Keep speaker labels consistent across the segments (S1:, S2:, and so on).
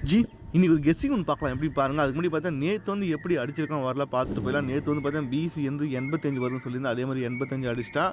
S1: G இன்னைக்கு ஒரு guessing ஒன்று பார்க்கலாம் எப்படி பாருங்கள். அதுக்கு முன்னாடி பார்த்தா நேற்று வந்து எப்படி அடிச்சிருக்கான் வரல பார்த்துட்டு போயிடலாம். நேற்று வந்து பார்த்தா பிசி வந்து 85 வரும்னு சொல்லியிருந்தேன். அதே மாதிரி 85 அடிச்சிட்டா.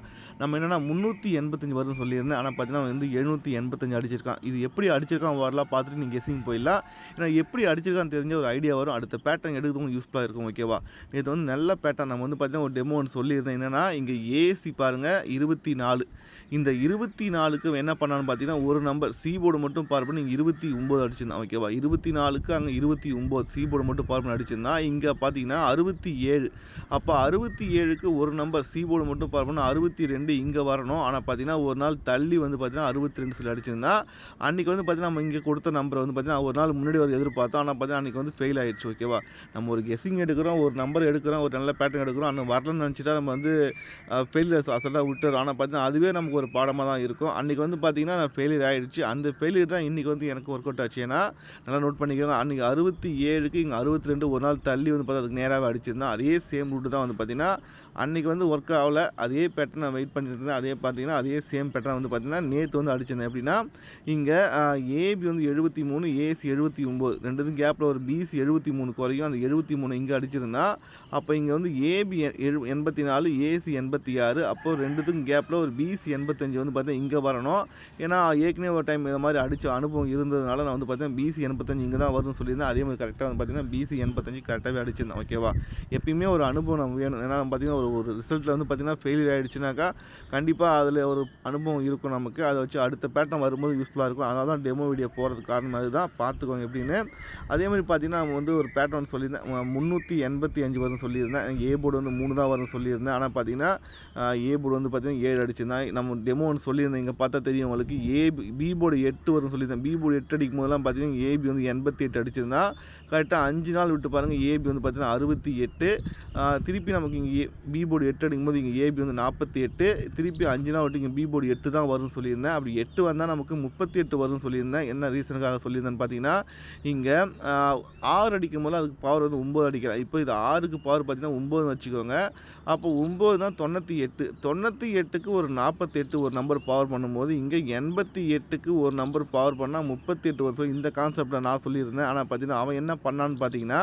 S1: நம்ம என்னென்னா 385 வரும்னு சொல்லியிருந்தேன். ஆனால் பார்த்தீங்கன்னா வந்து 785 அடிச்சிருக்கான். இது எப்படி அடிச்சிருக்கான் வரலாம் பார்த்துட்டு நீங்கள் கெஸ்ஸிங் போயிடலாம். ஏன்னா எப்படி அடிச்சிருக்கான்னு தெரிஞ்ச ஒரு ஐடியா வரும். அடுத்த பேட்டர்ன் எடுக்கிறதும் யூஸ்ஃபுல்லாக இருக்கும். ஓகேவா? நேற்று வந்து நல்ல பேட்டர்ன் நம்ம வந்து பார்த்தீங்கன்னா ஒரு டெமோ ஒன்று சொல்லியிருந்தேன். என்னென்னா இங்கே ஏசி பாருங்கள் 24. இந்த 24க்கு என்ன பண்ணான்னு பார்த்தீங்கன்னா ஒரு நம்பர் சி போர்டு மட்டும் பார்ப்போம். நீங்கள் 29 அடிச்சிருந்தான். ஓகேவா? 24க்கு அங்கே 29 சி போர்டு மட்டும் பார்ப்போம் அடிச்சிருந்தா. இங்கே பார்த்தீங்கன்னா 67. அப்போ 67க்கு ஒரு நம்பர் சி போர்டு மட்டும் பார்ப்போம் 62 இங்கே வரணும். ஆனால் பார்த்தீங்கன்னா ஒரு நாள் தள்ளி வந்து பார்த்தீங்கன்னா 62 சொல்லி அடிச்சிருந்தா. அன்றைக்கி வந்து பார்த்தீங்கன்னா நம்ம இங்கே கொடுத்த நம்பர் வந்து பார்த்தீங்கன்னா ஒரு நாள் முன்னாடி ஒரு எதிர்பார்த்தோம். ஆனால் பார்த்தீங்கன்னா அன்றைக்கி வந்து ஃபெயில் ஆகிடுச்சு. ஓகேவா? நம்ம ஒரு கெஸ்ஸிங் எடுக்கிறோம், ஒரு நம்பர் எடுக்கிறோம், ஒரு நல்ல பேட்டர்ன் எடுக்கிறோம். ஆனால் வரலன்னு நினச்சிட்டா நம்ம வந்து ஃபெயிலியர்ஸ் அசலாக விட்டுறோம். ஆனால் பார்த்தீங்கன்னா அதுவே நமக்கு ஒரு பாடமாக தான் இருக்கும். அன்றைக்கி வந்து பார்த்தீங்கன்னா நான் ஃபெயிலியர் ஆகிடுச்சு. அந்த ஃபெயிலியர் தான் இன்றைக்கி வந்து எனக்கு ஒர்க் அவுட் ஆச்சு. ஏன்னா நல்லா நோட் பண்ணிக்கோங்க. அன்றைக்கி 67க்கு இங்கே 62 ஒரு நாள் தள்ளி வந்து பார்த்தா அதுக்கு நேராகவே அடிச்சிருந்தேன். அதே சேம் ரூட்டு தான் வந்து பார்த்தீங்கன்னா அன்றைக்கி வந்து ஒர்க் ஆகலை. அதே பேட்டர்ன் நான் வெயிட் பண்ணிட்டு இருந்தேன். அதே பார்த்தீங்கன்னா அதே சேம் பேட்டர்ன் வந்து பார்த்தீங்கன்னா நேற்று வந்து அடிச்சிருந்தேன். எப்படின்னா இங்கே ஏபி வந்து 73, ஏசி 79 ரெண்டுத்துக்கும் கேப்பில் ஒரு பிசி 73 குறையும். அந்த 73 இங்கே அடிச்சிருந்தா. அப்போ இங்கே வந்து ஏபி 84, ஏசி 86. அப்போது ரெண்டுத்துக்கும் கேப்பில் ஒரு பிசி 85 வந்து பார்த்தீங்கன்னா இங்கே வரணும். ஏன்னா ஏற்கனவே ஒரு டைம் இந்த மாதிரி அடித்த அனுபவம் இருந்ததுனால நான் வந்து பார்த்தீங்கன்னா பிசி 85 இங்கே தான் வரும்னு சொல்லியிருந்தேன். அதே மாதிரி கரெக்டாக வந்து பார்த்தீங்கன்னா பிசி 85 கரெக்டாகவே அடிச்சிருந்தேன். ஓகேவா? எப்பயுமே ஒரு அனுபவம் நம்ம வேணும். ஏன்னா பார்த்தீங்கன்னா ஒரு ரிசல்ட்டில் வந்து பார்த்தீங்கன்னா ஃபெயிலியர் ஆகிடுச்சுனாக்கா கண்டிப்பாக அதில் ஒரு அனுபவம் இருக்கும் நமக்கு. அதை வச்சு அடுத்த பேட்டர்ன் வரும்போது யூஸ்ஃபுல்லாக இருக்கும். அதனால தான் டெமோ வீடியோ போகிறதுக்கு காரணம் அதுதான். பார்த்துக்கோங்க எப்படின்னு. அதே மாதிரி பார்த்தீங்கன்னா நம்ம வந்து ஒரு பேட்டர்ன் சொல்லியிருந்தேன் 385 வரும்னு சொல்லியிருந்தேன். ஏ போர்டு வந்து 3 தான் வரும்னு சொல்லியிருந்தேன். ஆனால் பார்த்தீங்கன்னா ஏ போர்டு வந்து பார்த்தீங்கன்னா 7 அடிச்சிருந்தேன். நம்ம டெமோ ஒன்று சொல்லியிருந்தேன். இங்கே பார்த்தா தெரியும் உங்களுக்கு. பி போர்டு 8 வரும்னு சொல்லியிருந்தேன். பி போர்டு 8 அடிக்கும் போதெல்லாம் பார்த்தீங்கன்னா ஏபி வந்து 88 அடிச்சிருந்தா. கரெக்டாக 5 நாள் விட்டு பாருங்கள். ஏபி வந்து பார்த்தீங்கன்னா 68. திருப்பி நமக்கு இங்கே பி போர்டு 8 அடிக்கும்போது இங்கே ஏபி வந்து 48. திருப்பி 5 நாள் விட்டு இங்கே பி போர்டு 8 தான் வரும்னு சொல்லியிருந்தேன். அப்படி 8 வந்தால் நமக்கு 38 வரும்னு சொல்லியிருந்தேன். என்ன ரீசனுக்காக சொல்லியிருந்தேன்னு பார்த்தீங்கன்னா இங்கே 6 அடிக்கும் போது அதுக்கு பவர் வந்து 9 அடிக்கிறேன். இப்போ இது 6க்கு பவர் பார்த்தீங்கன்னா 9 வச்சுக்கோங்க. அப்போ 9 தான் 98. 98க்கு ஒரு 48 ஒரு நம்பர் பவர் பண்ணும்போது இங்கே 88க்கு ஒரு நம்பர் பவர் பண்ணால் 38 வருஷம். இந்த கான்செப்டை நான் சொல்லியிருந்தேன். ஆனால் பார்த்தீங்கன்னா அவன் என்ன பண்ணான்னு பார்த்தீங்கன்னா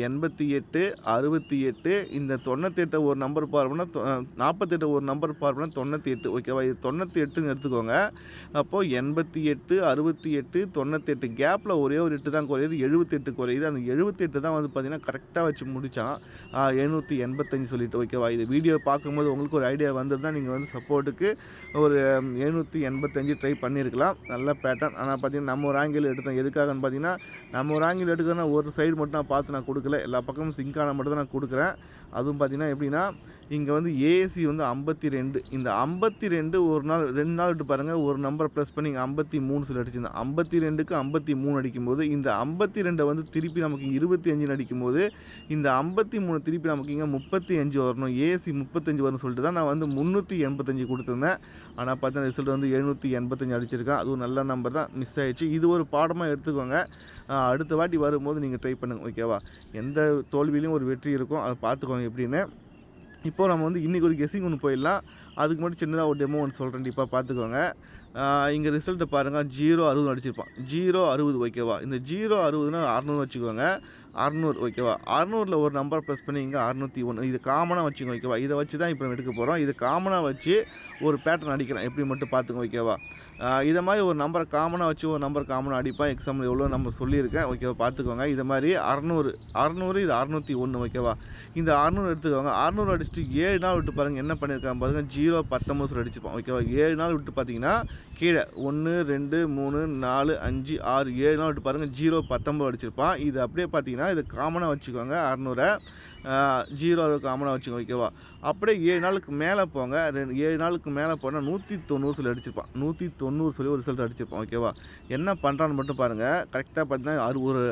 S1: 88, 68 இந்த 98 ஒரு நம்பர் பவர் பண்ணால் 48 ஒரு நம்பர் பவர் பண்ணால் 98. ஓகேவா? இது 98ன்னு எடுத்துக்கோங்க. அப்போது 88, 68, 98 கேப்பில் ஒரே ஒரு 8 தான் குறையுது. 78 குறையுது. அந்த 78 தான் வந்து பார்த்தீங்கன்னா கரெக்டாக வச்சு முடித்தான் 785 சொல்லிட்டு. ஓகேவா? இது வீடியோ பார்க்கும்போது உங்களுக்கு ஒரு ஐடியா வந்துருந்தால் நீங்கள் வந்து சப்போர்ட்டுக்கு ஒரு 785 ட்ரை பண்ணியிருக்கலாம். நல்ல பேட்டர்ன். ஆனால் பார்த்தீங்கன்னா நம்ம ஒரு ஆங்கிள் எடுத்தோம். எதுக்காகன்னு பார்த்தீங்கன்னா நம்ம ஒரு ஆங்கிள் எடுக்கிறேன்னா ஒரு சைடு மட்டும் நான் பார்த்து நான் கொடுக்கல. எல்லா பக்கமும் சிங்கான மட்டும் தான் நான் கொடுக்குறேன். அதுவும் பார்த்தீங்கன்னா எப்படின்னா இங்கே வந்து ஏசி வந்து 52. இந்த 52 ஒரு நாள் 2 நாள் விட்டு பாருங்கள். ஒரு நம்பர் ப்ளஸ் பண்ணி இங்கே 53 சொல்லி அடிச்சிருந்தேன். 52க்கு 53 அடிக்கும்போது இந்த 52 வந்து திருப்பி நமக்கு 25 அடிக்கும்போது இந்த 53 திருப்பி நமக்கு இங்கே 35 வரணும். ஏசி 35 வரும்னு சொல்லிட்டு தான் நான் வந்து 385 கொடுத்துருந்தேன். ஆனால் பார்த்தா ரிசல்ட் வந்து 785 அடிச்சிருக்கேன். அதுவும் நல்ல நம்பர் தான். மிஸ் ஆகிடுச்சு. இது ஒரு பாடமாக எடுத்துக்கோங்க. அடுத்த வாட்டி வரும்போது நீங்கள் ட்ரை பண்ணுங்கள். ஓகேவா? எந்த தோல்வியிலையும் ஒரு வெற்றி இருக்கும். அதை பார்த்துக்கோங்க எப்படின்னு. இப்போது நம்ம வந்து இன்றைக்கி ஒரு கெஸ்ஸிங் ஒன்று போயிடலாம். அதுக்கு மட்டும் சின்னதாக ஒரு டெமோ ஒன்று சொல்கிறேன். கண்டிப்பாக பார்த்துக்கோங்க. இங்கே ரிசல்ட்டை பாருங்கள். 060 அடிச்சிருப்பான். 060. ஓகேவா? இந்த 060னா 600 வச்சுக்கோங்க. 600. ஓகேவா? 600ல் ஒரு நம்பர் ப்ரெஸ் பண்ணி இங்கே 601. இது காமனாக வச்சுக்கோங்க. ஓகேவா? இதை வச்சு தான் இப்போ நம்ம எடுக்க போகிறோம். இது காமனாக வச்சு ஒரு பேட்டர்ன் அடிக்கிறேன். எப்படி மட்டும் பார்த்துங்க. ஓகேவா? இதை மாதிரி ஒரு நம்பரை காமனாக வச்சு ஒரு நம்பர் காமனாக அடிப்பேன். எக்ஸாம்பிள் எவ்வளோ நம்பர் சொல்லியிருக்கேன். ஓகேவா? பார்த்துக்கோங்க. இது மாதிரி 600, இது 601. ஓகேவா? இந்த 600 எடுத்துக்கோங்க. 600 அடிச்சுட்டு 7 நாள் விட்டு பாருங்கள். என்ன பண்ணியிருக்காங்க பாருங்கள். 019 சொல்லி அடிச்சுப்போம். ஓகேவா? 7 நாள் விட்டு பார்த்தீங்கன்னா கீழே 1, 2, 3, 4, 5, 6, 7 நாள் விட்டு பாருங்கள். 019 அடிச்சிருப்பான். இது அப்படியே பார்த்தீங்கன்னா இது காமனாக வச்சுக்கோங்க. 600 0 காமனாக வச்சுக்கோங்க. ஓகேவா? அப்படியே 7 நாளுக்கு மேலே போங்க. 7 நாளுக்கு மேலே போனால் 190 சொல்லி அடிச்சிருப்பான். 190 சொல்லி ஒரு ரிசல்ட் அடிச்சிருப்பான். ஓகேவா? என்ன பண்ணுறான்னு மட்டும் பாருங்கள். கரெக்டாக பார்த்தீங்கன்னா ஒரு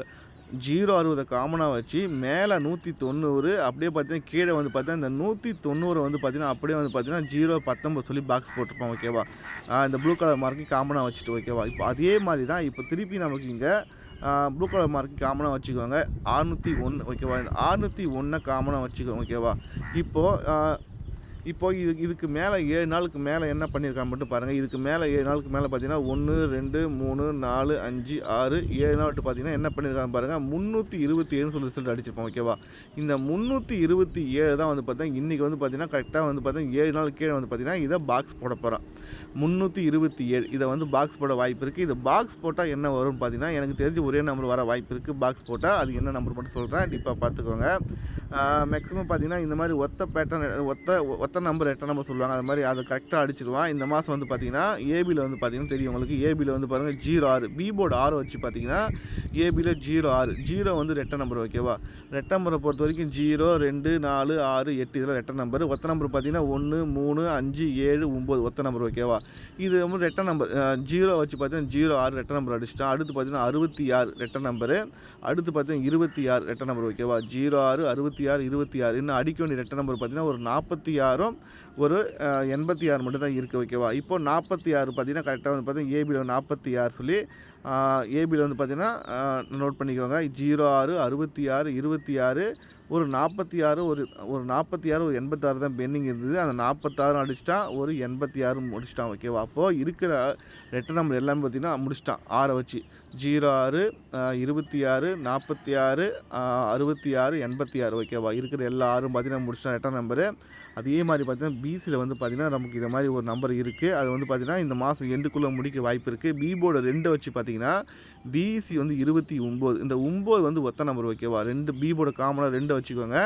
S1: 060 காமனாக வச்சு மேலே 190 அப்படியே பார்த்தீங்கன்னா கீழே வந்து பார்த்தீங்கன்னா இந்த 190 வந்து பார்த்தீங்கன்னா அப்படியே வந்து பார்த்தீங்கன்னா 019 சொல்லி பாக்ஸ் போட்டிருப்போம். ஓகேவா? இந்த ப்ளூ கலர் மார்க்கு காமனாக வச்சுட்டு. ஓகேவா? இப்போ அதே மாதிரி தான் இப்போ திருப்பி நமக்கு இங்கே ப்ளூ கலர் மார்க்கு காமனாக வச்சுக்கோங்க. 601. ஓகேவா? இந்த 601 காமனாக வச்சுக்கோங்க. ஓகேவா? இப்போது இப்போ இதுக்கு மேலே 7 நாளுக்கு மேலே என்ன பண்ணியிருக்கான்னு மட்டும் பாருங்கள். இதுக்கு மேலே 7 நாளுக்கு மேலே பார்த்தீங்கன்னா 1, 2, 3, 4, 5, 6, 7 நாள் பார்த்தீங்கன்னா என்ன பண்ணியிருக்கான்னு பாருங்கள். 327 சொல்லி ரிசல்ட் அடிச்சிருப்போம். ஓகேவா? இந்த 327 தான் வந்து பார்த்தீங்கன்னா இன்றைக்கி வந்து பார்த்தீங்கன்னா கரெக்டாக வந்து பார்த்தீங்கன்னா 7 நாள் கீழே வந்து பார்த்தீங்கன்னா இதை பாக்ஸ் போட போகிறோம். 327 இதை வந்து பாக்ஸ் போட வாய்ப்பு இருக்குது. இது பாக்ஸ் போட்டால் என்ன வரும்னு பார்த்தீங்கன்னா எனக்கு தெரிஞ்சு ஒரே நம்பர் வர வாய்ப்பு இருக்குது. பாக்ஸ் போட்டால் அது என்ன நம்பர் மட்டும் சொல்கிறேன், டிப்பாக பார்த்துக்கோங்க. மேக்ஸிமம் பார்த்தீங்கன்னா இந்த மாதிரி ஒத்த பேட்டர்ன் ஒத்த நம்பர் 8 நம்பர் சொல்லுவாங்க. அது மாதிரி அதை கரெக்டாக அடிச்சிடுவான். இந்த மாதம் வந்து பார்த்தீங்கன்னா ஏபியில் வந்து பார்த்தீங்கன்னா தெரியும் உங்களுக்கு. ஏபியில் வந்து பாருங்கள் 06 பி போர்டு 6 வச்சு பார்த்தீங்கன்னா ஏபியில் 06 0 வந்து ரெட்டை நம்பர். ஓகேவா? ரெட்டை நம்பரை பொறுத்த வரைக்கும் 0, 2, 4, 6, 8 இதெல்லாம் ரெட்டை நம்பர். ஒத்த நம்பர் பார்த்தீங்கன்னா 1, 3, 5, 7, 9 ஒத்த நம்பர். ஓகேவா? இது வந்து ரெட்டை நம்பர் 0 வச்சு பார்த்தீங்கன்னா 06 ரெட்டை நம்பர் அடிச்சிட்டா. அடுத்து பார்த்தீங்கன்னா 66 ரெட்டை நம்பரு. அடுத்து பார்த்தீங்கன்னா 26 ரெட்டை நம்பர். ஓகேவா? 06, 66, 26 இன்னும் அடிக்க வேண்டிய ரெட்டை நம்பர் பார்த்தீங்கன்னா ஒரு 46 ஒரு 86 மட்டும் தான் இருக்குது. ஓகேவா? இப்போ 46 பார்த்தீங்கன்னா கரெக்டாக வந்து பார்த்தீங்கன்னா ஏபியில் 46 சொல்லி ஏபியில் வந்து பார்த்தீங்கன்னா நோட் பண்ணிக்கோங்க. 06, 66, 26 ஒரு 46 ஒரு 46 ஒரு 86 தான் பெண்டிங் இருந்தது. அந்த 46 அடிச்சிட்டான், ஒரு 86 முடிச்சிட்டான். ஓகேவா? அப்போது இருக்கிற ரெட்டை நம்பர் எல்லாமே பார்த்திங்கன்னா முடிச்சிட்டான் 6 வச்சு. 06, 26, 46, 66, 86. ஓகேவா? இருக்கிற எல்லா 6 பார்த்திங்கன்னா முடிச்சிட்டான் ரெட்டை நம்பரு. அதே மாதிரி பார்த்திங்கன்னா பிசியில் வந்து பார்த்திங்கன்னா நமக்கு இதை மாதிரி ஒரு நம்பர் இருக்குது. அது வந்து பார்த்திங்கன்னா இந்த மாதம் எண்டுக்குள்ளே முடிக்க வாய்ப்பு இருக்குது. பி போர்டு 2 வச்சு பார்த்திங்கன்னா பிசி வந்து 29. இந்த 9 வந்து ஒத்த நம்பர். ஓகேவா? 2 பி போர்டு காமனாக 2 வச்சுக்கோங்க.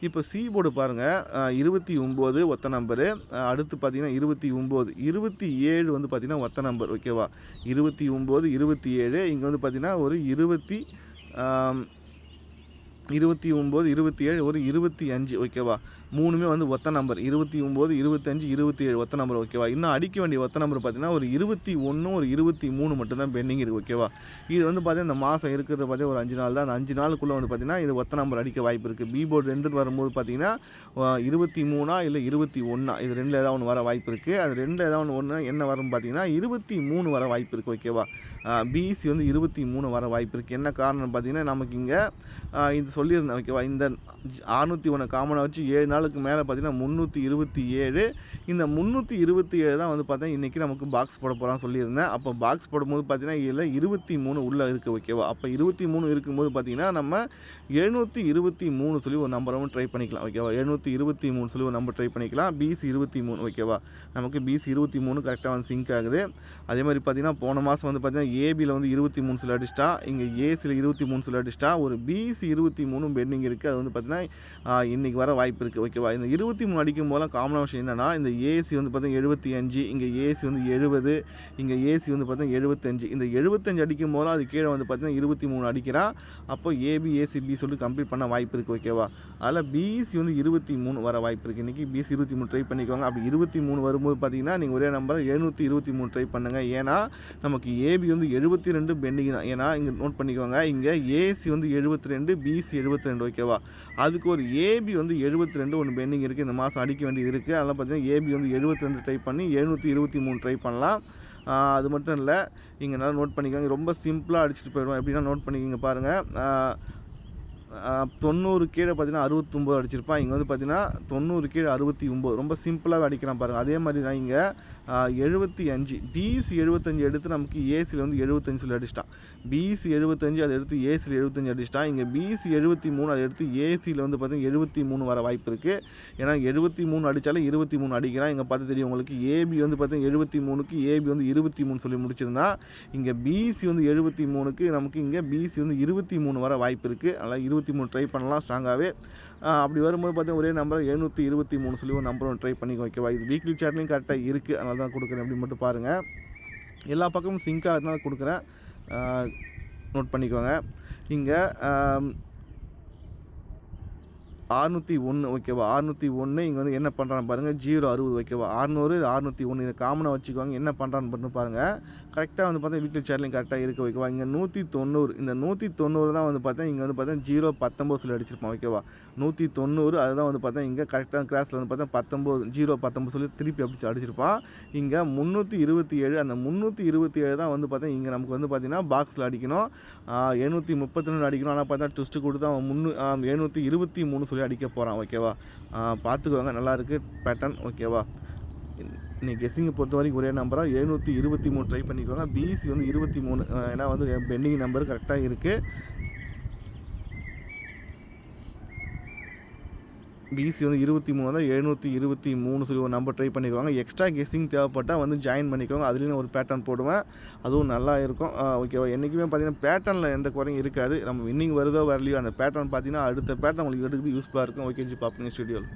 S1: இப்போ சி போர்டு பாருங்கள் 29 ஒத்த நம்பரு. அடுத்து பார்த்திங்கன்னா 29, 27 வந்து பார்த்திங்கன்னா ஒத்த நம்பர். ஓகேவா? 29, 27 இங்கே வந்து பார்த்திங்கன்னா ஒரு 29, 27 ஒரு 25. ஓகேவா? மூணுமே வந்து ஒத்த நம்பர். 29, 25, 27 ஒத்த நம்பர். ஓகேவா? இன்னும் அடிக்க வேண்டிய ஒத்த நம்பர் பார்த்தீங்கன்னா ஒரு 21, ஒரு 23 மட்டும்தான் பெண்டிங் இருக்குது. ஓகேவா? இது வந்து பார்த்தீங்கன்னா இந்த மாதம் இருக்கிறது பார்த்தீங்கன்னா ஒரு 5 நாள் தான். அந்த 5 நாளுக்குள்ளே வந்து பார்த்தீங்கன்னா இது ஒத்த நம்பர் அடிக்க வாய்ப்பு இருக்குது. பி போர்டு 2 வரும்போது பார்த்தீங்கன்னா 23 இல்லை 21 இது 2 ஏதாவது ஒன்று வர வாய்ப்பு இருக்குது. அது 2 ஏதாவது ஒன்று என்ன வரும் பார்த்தீங்கன்னா 23 வர வாய்ப்பு இருக்குது. ஓகேவா? பிசி வந்து 23 வர வாய்ப்பு இருக்குது. என்ன காரணம் பார்த்தீங்கன்னா நமக்கு இங்கே இது சொல்லியிருந்தேன். ஓகேவா? இந்த 601 காமனாக வச்சு 7 நாளுக்கு மேலே பார்த்தீங்கன்னா 327. இந்த 327 தான் வந்து பார்த்தீங்கன்னா இன்றைக்கி நமக்கு பாக்ஸ் போட போகிறான்னு சொல்லியிருந்தேன். அப்போ பாக்ஸ் போடும்போது பார்த்தீங்கன்னா இதில் 23 உள்ளே இருக்குது. ஓகேவா? அப்போ 23 இருக்கும்போது பார்த்தீங்கன்னா நம்ம 723 சொல்லி ஒரு நம்பரை ட்ரை பண்ணிக்கலாம். ஓகேவா? 723 சொல்லி ஒரு நம்பர் ட்ரை பண்ணிக்கலாம். பிசி 23. ஓகேவா? நமக்கு பிசி 23 கரெக்டாக வந்து சிங்க் ஆகுது. அதே மாதிரி பார்த்தீங்கன்னா போன மாதம் வந்து பார்த்தீங்கன்னா ஏபியில் வந்து 23 சொல்லி அடிச்சிட்டா. இங்கே ஏசியில் 23 சொல்லி அடிச்சிட்டா. ஒரு பிசி 23 பெண்டிங் இருக்குது. அது வந்து பார்த்தீங்கன்னா இன்றைக்கி வர வாய்ப்பு இருக்குது. ஓகேவா? இந்த 23 அடிக்கும் போதெல்லாம் காமனாக விஷயம் என்னென்னா இந்த ஏசி வந்து பார்த்தீங்கன்னா 75, இங்கே ஏசி வந்து 70, இங்கே ஏசி வந்து பார்த்தீங்கன்னா 75. இந்த 75 அடிக்கும் போதெல்லாம் அது கீழே வந்து பார்த்தீங்கன்னா 23 அடிக்கிறான். அப்போ ஏபி ஏசிபி சொல்லி கம்ப்ளீட் பண்ண வாய்ப்பு இருக்குது. ஓகேவா? அதில் பிசி வந்து 23 வர வாய்ப்பு இருக்குது. இன்றைக்கி பிசி 23 ட்ரை பண்ணிக்கோங்க. அப்படி 23 வரும்போது பார்த்தீங்கன்னா நீங்கள் ஒரே நம்பர் 723 ட்ரை பண்ணுங்கள். ஏன்னா நமக்கு ஏபி வந்து 72 பெண்டிங் தான். ஏன்னா இங்கே நோட் பண்ணிக்கோங்க. இங்கே ஏசி வந்து 72, பிசி 72. ஓகேவா? அதுக்கு ஒரு ஏபி வந்து 72 ஒன்று பெண்டிங் இருக்குது. இந்த மாதம் அடிக்க வேண்டியது இருக்குது. அதெல்லாம் பார்த்தீங்கன்னா ஏபி வந்து 72 ட்ரை பண்ணி 723 ட்ரை பண்ணலாம். அது மட்டும் இல்லை, இங்கே நல்லா நோட் பண்ணிக்கோங்க. ரொம்ப சிம்பிளாக அடிச்சுட்டு போயிடுவோம். எப்படின்னா நோட் பண்ணிக்கிங்க பாருங்கள். 90 கீழே பார்த்தீங்கன்னா 69 அடிச்சிருப்பான். இங்கே வந்து பார்த்தீங்கன்னா 90 கீழே 69 ரொம்ப சிம்பிளாகவே அடிக்கிறான் பாருங்கள். அதே மாதிரி தான் இங்கே 75 பிசி 75 எடுத்து நமக்கு ஏசியில் வந்து 75 சொல்லி அடிச்சிட்டான். பிசி 75 அதை எடுத்து ஏசியில் 75 அடிச்சிட்டான். இங்கே பிசி 73 அதை எடுத்து ஏசியில் வந்து பார்த்தீங்கன்னா 73 வர வாய்ப்பு இருக்குது. ஏன்னா 73 அடித்தாலும் 23 அடிக்கிறான். இங்கே பார்த்து தெரியும் உங்களுக்கு. ஏபி வந்து பார்த்தீங்கன்னா 73க்கு ஏபி வந்து 23 சொல்லி முடிச்சிருந்தான். இங்கே பிசி வந்து 73க்கு நமக்கு இங்கே பிசி வந்து 23 வர வாய்ப்பு இருக்குது. அதனால் 23 ட்ரை பண்ணலாம் ஸ்ட்ராங்காகவே. அப்படி வரும்போது பார்த்தீங்கன்னா ஒரே நம்பர் 723 சொல்லி ஒரு நம்பர் ஒன்று ட்ரை பண்ணிக்க. ஓகேவா? இது வீக்லி சார்ட்லையும் கரெக்டாக இருக்குது. அதனால தான் கொடுக்குறேன். அப்படி மட்டும் பாருங்கள். எல்லா பக்கமும் சிங்க் ஆகிறதுனால கொடுக்குறேன். நோட் பண்ணிக்கோங்க. இங்கே 601. ஓகேவா? 601 இங்கே வந்து என்ன பண்ணுறான்னு பாருங்கள். 060. ஓகேவா? 600 601 இதை காமனாக வச்சுக்குவாங்க. என்ன பண்ணுறான்னு மட்டும் பாருங்கள். கரெக்டாக வந்து பார்த்தா வீட்டில் சேர்லையும் கரெக்டாக இருக்குது. ஓகேவா? இங்கே 190. இந்த 190 தான் வந்து பார்த்தா இங்கே வந்து பார்த்தா 019 சொல்லி அடிச்சிருப்பான். ஓகேவா? 190 அதுதான் வந்து பார்த்தா இங்கே கரெக்டாக கிராஸில் வந்து பார்த்தா 19 சொல்லி திருப்பி அப்படி அடிச்சிருப்பான். இங்கே 327. அந்த 327 தான் வந்து பார்த்தா இங்கே நமக்கு வந்து பார்த்தீங்கன்னா பாக்ஸில் அடிக்கணும். 732 அடிக்கணும். ஆனால் பார்த்தா ட்விஸ்ட்டு கொடுத்து அவன் 723 சொல்லி சொல்லி அடிக்க போகிறான். ஓகேவா? பார்த்துக்கோங்க, நல்லாயிருக்கு பேட்டர்ன். ஓகேவா? இன்னைக்கு கெஸ்ஸிங்கை பொறுத்த வரைக்கும் ஒரே நம்பராக 723 ட்ரை பண்ணிக்கோங்க. பிசி வந்து 23, ஏன்னா வந்து பெண்டிங் நம்பர் கரெக்டாக இருக்குது. பிசி வந்து 23 தான், 723 சொல்லி ஒரு நம்பர் ட்ரை பண்ணிக்கோங்க. எக்ஸ்ட்ரா கெஸ்ஸிங் தேவைப்பட்டால் வந்து ஜாயின் பண்ணிக்கோங்க. அதுலேயும் ஒரு பேட்டர்ன் போடுவேன், அதுவும் நல்லா இருக்கும். ஓகேவா? என்றைக்குமே பார்த்தீங்கன்னா பேட்டர்னில் எந்த குறையும் இருக்காது. நம்ம வின்னிங் வருதோ வரலையோ அந்த பேட்டர்ன் பார்த்தீங்கன்னா அடுத்த பேட்டர்ன் உங்களுக்கு எடுக்கிறது யூஸ்ஃபுல்லாக இருக்கும். ஓகே ஜி, பார்ப்போம் நெக்ஸ்ட் வீடியோவில்.